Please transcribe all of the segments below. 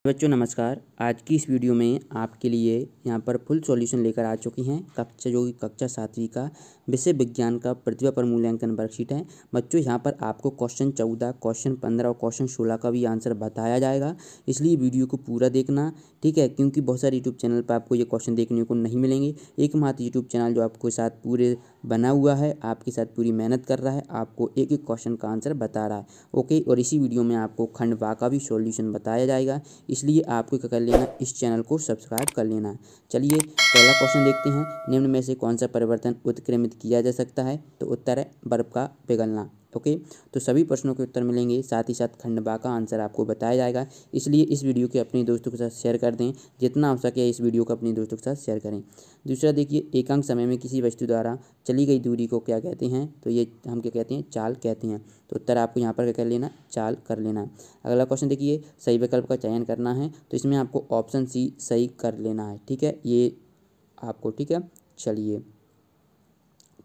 बच्चों नमस्कार। आज की इस वीडियो में आपके लिए यहाँ पर फुल सॉल्यूशन लेकर आ चुकी हैं कक्षा 7वीं का विषय विज्ञान का प्रतिभा पर मूल्यांकन वर्कशीट है। बच्चों यहाँ पर आपको क्वेश्चन 14, क्वेश्चन 15 और क्वेश्चन 16 का भी आंसर बताया जाएगा, इसलिए वीडियो को पूरा देखना, ठीक है। क्योंकि बहुत सारे यूट्यूब चैनल पर आपको ये क्वेश्चन देखने को नहीं मिलेंगे। एकमात्र यूट्यूब चैनल जो आपके साथ पूरे बना हुआ है, आपके साथ पूरी मेहनत कर रहा है, आपको एक एक क्वेश्चन का आंसर बता रहा है, ओके। और इसी वीडियो में आपको खंड वा का भी सॉल्यूशन बताया जाएगा, इसलिए आपको क्या कर लेना, इस चैनल को सब्सक्राइब कर लेना है। चलिए पहला क्वेश्चन देखते हैं। निम्न में से कौन सा परिवर्तन उत्क्रमित किया जा सकता है? तो उत्तर है बर्फ का पिघलना, ओके। तो सभी प्रश्नों के उत्तर मिलेंगे, साथ ही साथ खंड बा का आंसर आपको बताया जाएगा, इसलिए इस वीडियो को अपने दोस्तों के साथ शेयर कर दें। जितना हो सके इस वीडियो को अपने दोस्तों के साथ शेयर करें। दूसरा देखिए, एकांक समय में किसी वस्तु द्वारा चली गई दूरी को क्या कहते हैं? तो ये हम क्या कहते हैं? चाल कहते हैं। तो उत्तर आपको यहाँ पर क्या कर लेना, चाल कर लेना है। अगला क्वेश्चन देखिए, सही विकल्प का चयन करना है, तो इसमें आपको ऑप्शन सी सही कर लेना है, ठीक है। ये आपको, ठीक है। चलिए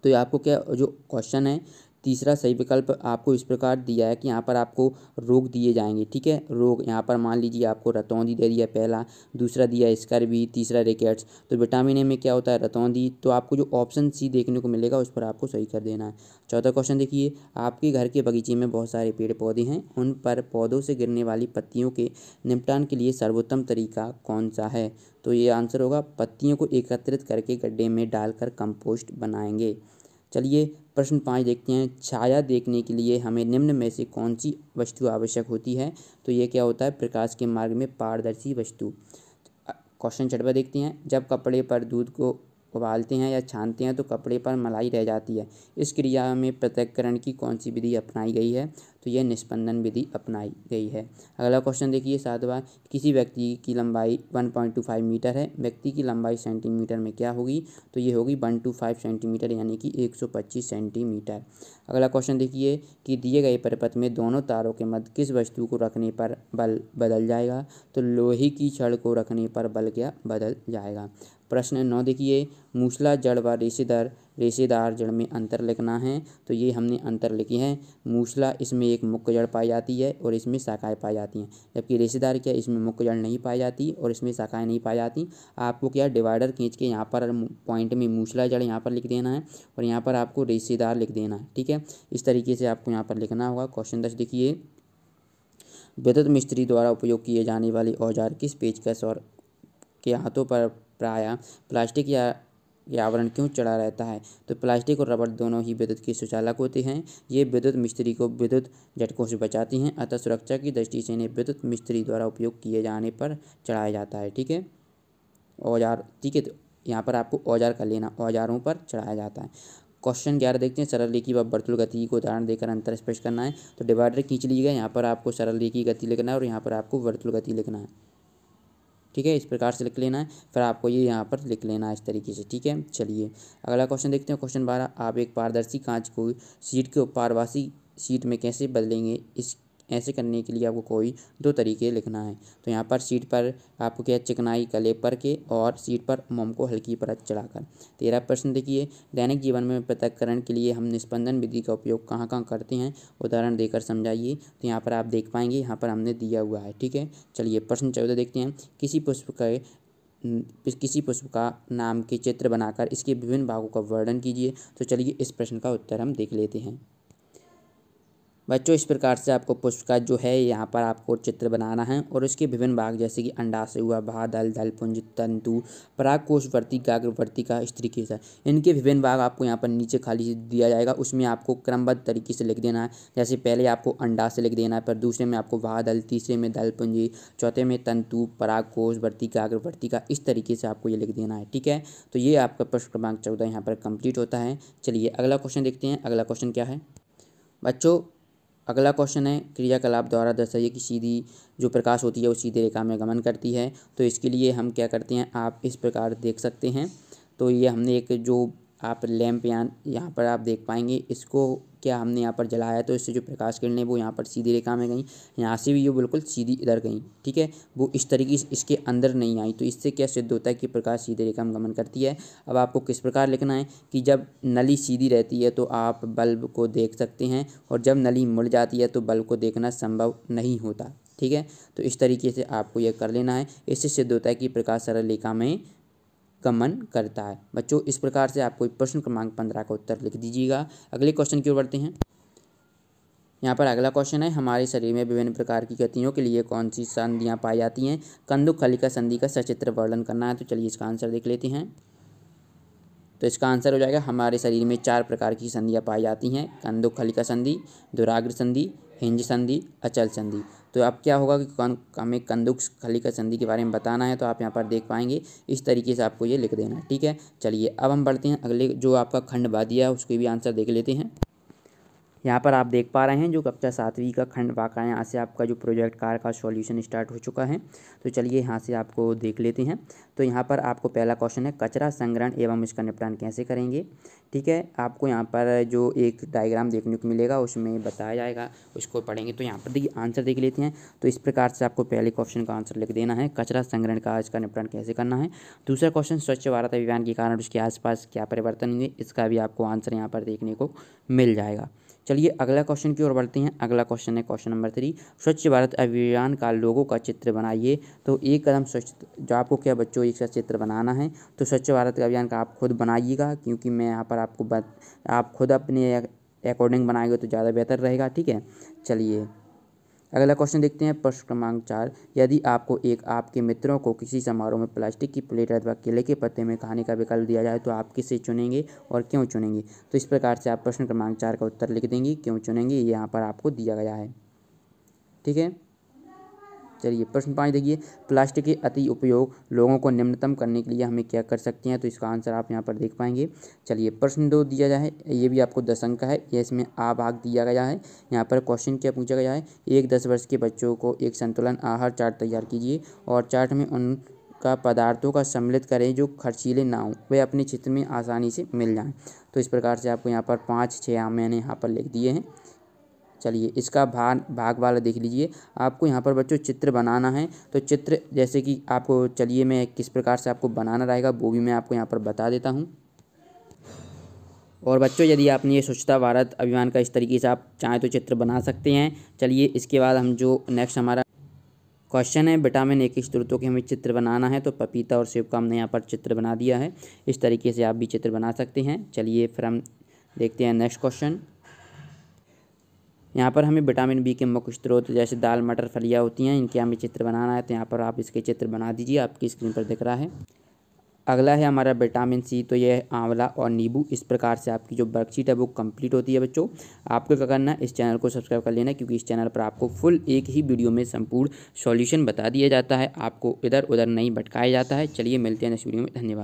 तो ये आपको क्या जो क्वेश्चन है, तीसरा सही विकल्प आपको इस प्रकार दिया है कि यहाँ पर आपको रोग दिए जाएंगे, ठीक है। रोग यहाँ पर मान लीजिए आपको रतौंधी दे दिया पहला, दूसरा दिया स्कर्वी, तीसरा रिकेट्स। तो विटामिन ए में क्या होता है? रतौंधी। तो आपको जो ऑप्शन सी देखने को मिलेगा उस पर आपको सही कर देना है। चौथा क्वेश्चन देखिए, आपके घर के बगीचे में बहुत सारे पेड़ पौधे हैं, उन पर पौधों से गिरने वाली पत्तियों के निपटान के लिए सर्वोत्तम तरीका कौन सा है? तो ये आंसर होगा पत्तियों को एकत्रित करके गड्ढे में डालकर कंपोस्ट बनाएंगे। चलिए प्रश्न 5 देखते हैं। छाया देखने के लिए हमें निम्न में से कौन सी वस्तु आवश्यक होती है? तो ये क्या होता है? प्रकाश के मार्ग में पारदर्शी वस्तु। क्वेश्चन 6 देखते हैं। जब कपड़े पर दूध को उबालते हैं या छानते हैं तो कपड़े पर मलाई रह जाती है, इस क्रिया में पृथक्करण की कौन सी विधि अपनाई गई है? तो यह निस्पंदन विधि अपनाई गई है। अगला क्वेश्चन देखिए 7वां, किसी व्यक्ति की लंबाई 1.25 मीटर है, व्यक्ति की लंबाई सेंटीमीटर में क्या होगी? तो ये होगी 125 सेंटीमीटर, यानी कि 125 सेंटीमीटर। अगला क्वेश्चन देखिए कि दिए गए परिपथ में दोनों तारों के मध्य किस वस्तु को रखने पर बल बदल जाएगा? तो लोहे की छड़ को रखने पर बल क्या बदल जाएगा। प्रश्न 9 देखिए, मूसला जड़ व रेशेदार जड़ में अंतर लिखना है। तो ये हमने अंतर लिखी है। मूसला इसमें एक मुख्य जड़ पाई जाती है और इसमें शाखाएं पाई जाती हैं, जबकि रेशेदार क्या, इसमें मुख्य जड़ नहीं पाई जाती और इसमें शाखाएं नहीं पाई जाती। आपको क्या डिवाइडर खींच के यहाँ पर पॉइंट में मूसला जड़ यहाँ पर लिख देना है और यहाँ पर आपको रेशेदार लिख देना है, ठीक है। इस तरीके से आपको यहाँ पर लिखना होगा। क्वेश्चन 10 देखिए, विद्युत मिस्त्री द्वारा उपयोग किए जाने वाले औजार किस पेचकस और के हाथों पर प्रायः प्लास्टिक या आवरण क्यों चढ़ा रहता है? तो प्लास्टिक और रबड़ दोनों ही विद्युत के सुचालक होते हैं। ये विद्युत मिस्त्री को विद्युत झटकों से बचाती हैं, अतः सुरक्षा की दृष्टि से इन्हें विद्युत मिस्त्री द्वारा उपयोग किए जाने पर चढ़ाया जाता है, ठीक है। औजार, ठीक है। तो यहाँ पर आपको औजार कर लेना, औजारों पर चढ़ाया जाता है। क्वेश्चन 11 देखते हैं। सरल रेखी व वर्तुल गति को उदाहरण देकर अंतर स्पष्ट करना है। तो डिवाइडर खींच लीजिएगा, यहाँ पर आपको सरल रेखी गति लिखना है और यहाँ पर आपको वर्तुल गति लिखना है, ठीक है। इस प्रकार से लिख लेना है, फिर आपको ये यहाँ पर लिख लेना है इस तरीके से, ठीक है। चलिए अगला क्वेश्चन देखते हैं। क्वेश्चन 12, आप एक पारदर्शी कांच को शीट के पारभासी शीट में कैसे बदलेंगे? इस ऐसे करने के लिए आपको कोई दो तरीके लिखना है। तो यहाँ पर शीट पर आपको क्या, चिकनाई का लेप करके और शीट पर मोम को हल्की परत चढ़ाकर। 13 प्रश्न देखिए, दैनिक जीवन में पृथक्करण के लिए हम निस्पंदन विधि का उपयोग कहाँ कहाँ करते हैं? उदाहरण देकर समझाइए। तो यहाँ पर आप देख पाएंगे, यहाँ पर हमने दिया हुआ है, ठीक है। चलिए प्रश्न 14 देखते हैं। किसी पुष्प का नाम के चित्र बनाकर इसके विभिन्न भागों का वर्णन कीजिए। तो चलिए इस प्रश्न का उत्तर हम देख लेते हैं। बच्चों इस प्रकार से आपको पुष्प का जो है यहाँ पर आपको चित्र बनाना है और उसके विभिन्न भाग जैसे कि अंडाशय हुआ, बादल, दलपुंज, तंतु, परागकोशवर्ती, गाग्रवर्तिका, इस तरीके से इनके विभिन्न भाग आपको यहाँ पर नीचे खाली दिया जाएगा, उसमें आपको क्रमबद्ध तरीके से लिख देना है। जैसे पहले आपको अंडाशय लिख देना है, फिर दूसरे में आपको बादल, तीसरे में दलपुंजी, चौथे में तंतु, परागकोशवर्ती, गाग्रवर्तिका, इस तरीके से आपको ये लिख देना है, ठीक है। तो ये आपका प्रश्न क्रमांक 14 यहाँ पर कंप्लीट होता है। चलिए अगला क्वेश्चन देखते हैं। अगला क्वेश्चन क्या है बच्चों? अगला क्वेश्चन है, क्रियाकलाप द्वारा दर्शाइए कि सीधी जो प्रकाश होती है वो सीधी रेखा में गमन करती है। तो इसके लिए हम क्या करते हैं, आप इस प्रकार देख सकते हैं। तो ये हमने एक जो आप लैंप यहाँ पर आप देख पाएंगे, इसको क्या हमने यहाँ पर जलाया, तो इससे जो प्रकाश किरणें वो यहाँ पर सीधी रेखा में गई, यहाँ से भी ये बिल्कुल सीधी इधर गई, ठीक है। वो इस तरीके से इसके अंदर नहीं आई। तो इससे क्या सिद्ध होता है कि प्रकाश सीधी रेखा में गमन करती है। अब आपको किस प्रकार लिखना है कि जब नली सीधी रहती है तो आप बल्ब को देख सकते हैं और जब नली मुड़ जाती है तो बल्ब को देखना संभव नहीं होता, ठीक है। तो इस तरीके से आपको यह कर लेना है। इससे सिद्ध होता है कि प्रकाश सरल रेखा में गमन करता है। बच्चों इस प्रकार से आपको प्रश्न क्रमांक 15 का उत्तर लिख दीजिएगा। अगले क्वेश्चन की ओर बढ़ते हैं। यहाँ पर अगला क्वेश्चन है, हमारे शरीर में विभिन्न प्रकार की गतियों के लिए कौन सी संधियाँ पाई जाती हैं? कंदुक खलिका संधि का सचित्र वर्णन करना है। तो चलिए इसका आंसर देख लेते हैं। तो इसका आंसर हो जाएगा, हमारे शरीर में 4 प्रकार की संधियाँ पाई जाती हैं। कंदुक खलिका संधि, दुराग्र संधि, हिंज संधि, अचल संधि। तो अब क्या होगा कि हमें कंदुक खलिका संधि के बारे में बताना है। तो आप यहाँ पर देख पाएंगे इस तरीके से आपको ये लिख देना है, ठीक है। चलिए अब हम बढ़ते हैं अगले, जो आपका खंड वादिया है उसके भी आंसर देख लेते हैं। यहाँ पर आप देख पा रहे हैं जो कक्षा 7वीं का खंड वाक़ा है, यहाँ से आपका जो प्रोजेक्ट कार्य का सॉल्यूशन स्टार्ट हो चुका है। तो चलिए यहाँ से आपको देख लेते हैं। तो यहाँ पर आपको पहला क्वेश्चन है, कचरा संग्रहण एवं इसका निपटान कैसे करेंगे? ठीक है, आपको यहाँ पर जो एक डायग्राम देखने को मिलेगा उसमें बताया जाएगा, उसको पढ़ेंगे। तो यहाँ पर देखिए आंसर देख लेते हैं। तो इस प्रकार से आपको पहले क्वेश्चन का आंसर लिख देना है, कचरा संग्रहण का इसका निपटान कैसे करना है। दूसरा क्वेश्चन, स्वच्छ भारत अभियान के कारण उसके आसपास क्या परिवर्तन हुए? इसका भी आपको आंसर यहाँ पर देखने को मिल जाएगा। चलिए अगला क्वेश्चन की ओर बढ़ते हैं। अगला क्वेश्चन है क्वेश्चन नंबर 3, स्वच्छ भारत अभियान का लोगो का चित्र बनाइए। तो एक कदम स्वच्छ, जो आपको क्या बच्चों एक सा चित्र बनाना है। तो स्वच्छ भारत अभियान का आप खुद बनाइएगा, क्योंकि मैं यहाँ पर आपको आप खुद अपने अकॉर्डिंग बनाएंगे तो ज़्यादा बेहतर रहेगा, ठीक है। चलिए अगला क्वेश्चन देखते हैं, प्रश्न क्रमांक 4, यदि आपको आपके मित्रों को किसी समारोह में प्लास्टिक की प्लेट अथवा केले के पत्ते में खाने का विकल्प दिया जाए तो आप किसे चुनेंगे और क्यों चुनेंगे? तो इस प्रकार से आप प्रश्न क्रमांक 4 का उत्तर लिख देंगे, क्यों चुनेंगे ये यहाँ पर आपको दिया गया है, ठीक है। चलिए प्रश्न 5 देखिए, प्लास्टिक के अति उपयोग लोगों को निम्नतम करने के लिए हमें क्या कर सकते हैं? तो इसका आंसर आप यहाँ पर देख पाएंगे। चलिए प्रश्न 2 दिया गया है, ये भी आपको 10 अंक का है। ये इसमें आ भाग दिया गया है। यहाँ पर क्वेश्चन क्या पूछा गया है, 10 वर्ष के बच्चों को एक संतुलन आहार चार्ट तैयार कीजिए और चार्ट में उनका पदार्थों का सम्मिलित करें जो खर्चीले ना हों, वे अपने चित्र में आसानी से मिल जाएँ। तो इस प्रकार से आपको यहाँ पर 5-6 मैंने यहाँ पर लिख दिए हैं। चलिए इसका भाग वाला देख लीजिए। आपको यहाँ पर बच्चों चित्र बनाना है। तो चित्र जैसे कि आपको, चलिए मैं किस प्रकार से आपको बनाना रहेगा वो भी मैं आपको यहाँ पर बता देता हूँ। और बच्चों यदि आपने ये स्वच्छता भारत अभियान का इस तरीके से आप चाहें तो चित्र बना सकते हैं। चलिए इसके बाद हम जो नेक्स्ट हमारा क्वेश्चन है, विटामिन ए के स्रोतों के हमें चित्र बनाना है। तो पपीता और सेब का हमने यहाँ पर चित्र बना दिया है। इस तरीके से आप भी चित्र बना सकते हैं। चलिए फिर हम देखते हैं नेक्स्ट क्वेश्चन। यहाँ पर हमें विटामिन बी के मुख्य स्रोत जैसे दाल, मटर, फलियाँ होती हैं, इनके हमें चित्र बनाना है। तो यहाँ पर आप इसके चित्र बना दीजिए, आपकी स्क्रीन पर दिख रहा है। अगला है हमारा विटामिन सी। तो यह है आंवला और नींबू। इस प्रकार से आपकी जो वर्कशीट है वो कंप्लीट होती है। बच्चों आपको क्या करना है, इस चैनल को सब्सक्राइब कर लेना, क्योंकि इस चैनल पर आपको फुल एक ही वीडियो में संपूर्ण सॉल्यूशन बता दिया जाता है, आपको इधर उधर नहीं भटकाया जाता है। चलिए मिलते हैं नेक्स्ट वीडियो में, धन्यवाद।